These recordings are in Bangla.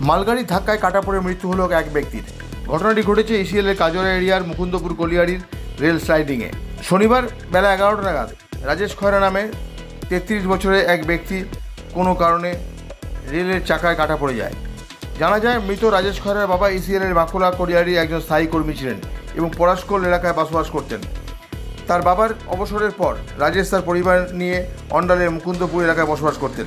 মালগাড়ির ধাক্কায় কাটা পড়ে মৃত্যু হলো এক ব্যক্তির। ঘটনাটি ঘটেছে ইসিএলের কাজরা এরিয়ার মুকুন্দপুর কলিয়াড়ির রেল স্লাইডিংয়ে। শনিবার বেলা 11টা নাগাদ রাজেশ খয়রা নামে 33 বছরের এক ব্যক্তি কোনো কারণে রেলের চাকায় কাটা পড়ে যায়। জানা যায়, মৃত রাজেশ খয়রার বাবা ইসিএলের বাঁকুড়া কলিয়াড়ির একজন স্থায়ী কর্মী ছিলেন এবং পলাশকোল এলাকায় বসবাস করতেন। তার বাবার অবসরের পর রাজেশ তার পরিবার নিয়ে অন্ডালের মুকুন্দপুর এলাকায় বসবাস করতেন।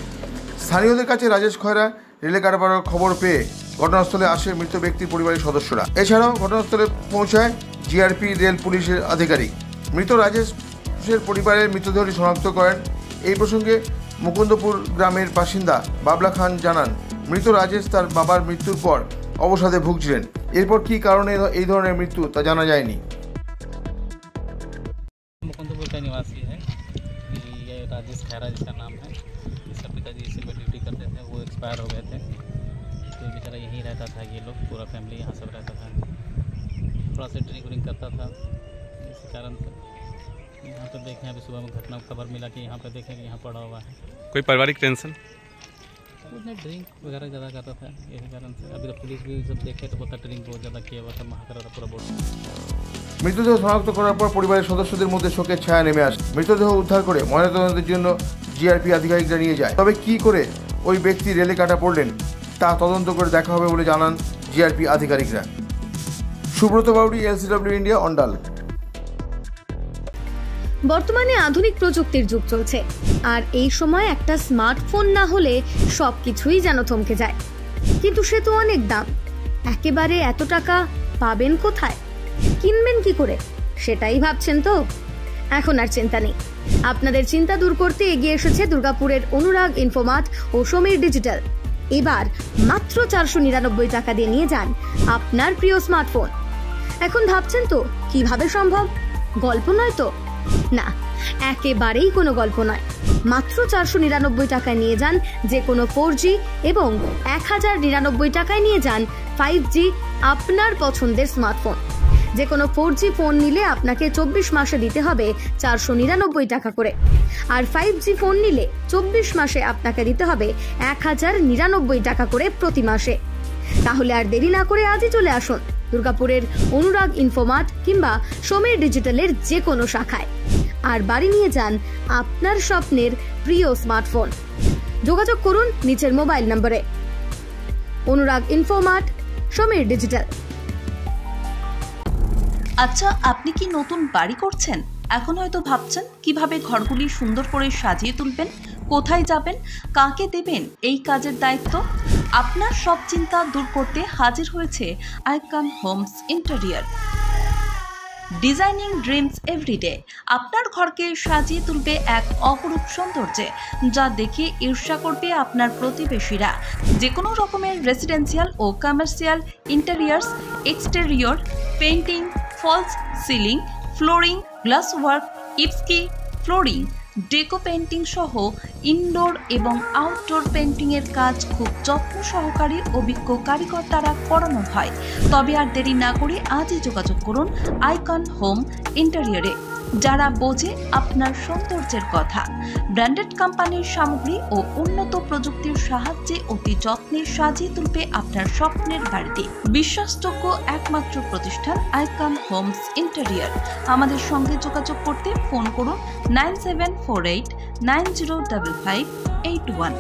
স্থানীয়দের কাছে রাজেশ খয়রা রেলে কাটা পড়ার খবর পেয়ে ঘটনাস্থলে আসে মৃত ব্যক্তির পরিবারের সদস্যরা। এছাড়াও ঘটনাস্থলে পৌঁছায় জিআরপি রেল পুলিশের আধিকারিক। মৃত রাজেশের পরিবারের মৃতদেহটি শনাক্ত করেন। এই প্রসঙ্গে মুকুন্দপুর গ্রামের বাসিন্দা বাবলা খান জানান, মৃত রাজেশ তার বাবার মৃত্যুর পর অবসাদে ভুগছিলেন। এরপর কী কারণে এই ধরনের মৃত্যু তা জানা যায়নি। मुकुंदपुर का निवासी है। ये राजेश खैरा जिसका नाम है। इसका पिताजी इसी में ड्यूटी करते थे, वो एक्सपायर हो गए थे। तो बेचारा यहीं रहता था, ये लोग पूरा फैमिली यहाँ सब रहता था। थोड़ा सा ड्रिंक व्रिंक करता था, इसी कारण से यहाँ पर देखें। अभी सुबह में घटना खबर मिला कि यहाँ पर देखें कि यहाँ पड़ा हुआ है। कोई पारिवारिक टेंशन? उसने ड्रिंक वगैरह ज़्यादा करता था, यही कारण से। अभी तो पुलिस भी जब देखे तो पता ड्रिंक बहुत ज़्यादा किया हुआ था, वहाँ करा था पूरा बोर्ड। মৃতদেহ শনাক্ত করার পর পরিবারের সদস্যদের মধ্যে শোকের ছায়া নেমে আসে। মৃতদেহ উদ্ধার করে ময়নাতদন্তের জন্য জিআরপি আধিকারিকরা নিয়ে যায়। তবে কী করে ওই ব্যক্তি রেলে কাটা পড়লেন তা তদন্ত করে দেখা হবে বলে জানান জিআরপি আধিকারিকরা। Subrata Bauri, LCW India, Andal. বর্তমানে আধুনিক প্রযুক্তির যুগ চলছে, আর এই সময় একটা স্মার্টফোন না হলে সবকিছুই যেন থমকে যায়। কিন্তু সে তো অনেক দাম। একেবারে এত টাকা পাবেন কোথায়, কিনবেন কি করে, সেটাই ভাবছেন তো? এখন আর চিন্তা নেই। আপনাদের চিন্তা দূর করতে এগিয়ে এসেছে দুর্গাপুরের অনুরাগ ইনফোমার্ট ও সমীর ডিজিটাল। এবার মাত্র 499 টাকা দিয়ে নিয়ে যান আপনার প্রিয় স্মার্টফোন। এখন ভাবছেন তো কিভাবে সম্ভব? গল্প নয় তো? না, একেবারেই কোনো গল্প নয়। মাত্র 499 টাকায় নিয়ে যান যে কোনো 4G এবং 1099 টাকায় নিয়ে যান 5G আপনার পছন্দের স্মার্টফোন। যে কোনো 4G ফোন নিলে আপনাকে 24 মাসে দিতে হবে 499 টাকা করে, আর 5G ফোন নিলে 24 মাসে আপনাকে দিতে হবে 1099 টাকা করে প্রতি মাসে। তাহলে আর দেরি না করে আজই চলে আসুন দুর্গাপুরের অনুরাগ ইনফোমার্ট কিংবা সমীর ডিজিটালের যে কোনো শাখায়, আর বাড়ি নিয়ে যান আপনার স্বপ্নের প্রিয় স্মার্টফোন। যোগাযোগ করুন নিচের মোবাইল নম্বরে। অনুরাগ ইনফোমার্ট, সমীর ডিজিটাল। আচ্ছা, আপনি কি নতুন বাড়ি করছেন? এখন হয়তো ভাবছেন কিভাবে ঘরগুলি সুন্দর করে সাজিয়ে তুলবেন, কোথায় যাবেন, কাকে দেবেন এই কাজের দায়িত্ব। আপনার সব চিন্তা দূর করতে হাজির হয়েছে Icon Homes interior. Designing dreams everyday আপনার ঘরকে সাজিয়ে তুলবে এক অপরূপ সৌন্দর্যে, যা দেখে ঈর্ষা করবে আপনার প্রতিবেশীরা। যে কোনো রকমের রেসিডেন্সিয়াল ও commercial interiors, exterior, painting, false ceiling, flooring, glass work, ইপস্কি ফ্লোরিং, ডেকো পেইন্টিং সহ ইনডোর এবং আউটডোর পেইন্টিং এর কাজ খুব যত্ন সহকারে অভিজ্ঞ কারিগর দ্বারা করানো হয়। তবে আর দেরি না করে আজই যোগাযোগ করুন আইকন হোম ইন্টেরিয়রে, যারা বোঝে আপনার সৌন্দর্যের কথা। ব্র্যান্ডেড কোম্পানির সামগ্রী ও উন্নত প্রযুক্তির সাহায্যে অতি যত্নে সাজিয়ে তুলবে আপনার স্বপ্নের বাড়িতে। বিশ্বাসযোগ্য একমাত্র প্রতিষ্ঠান আইকন হোমস ইন্টেরিয়র। আমাদের সঙ্গে যোগাযোগ করতে ফোন করুন 9748905581।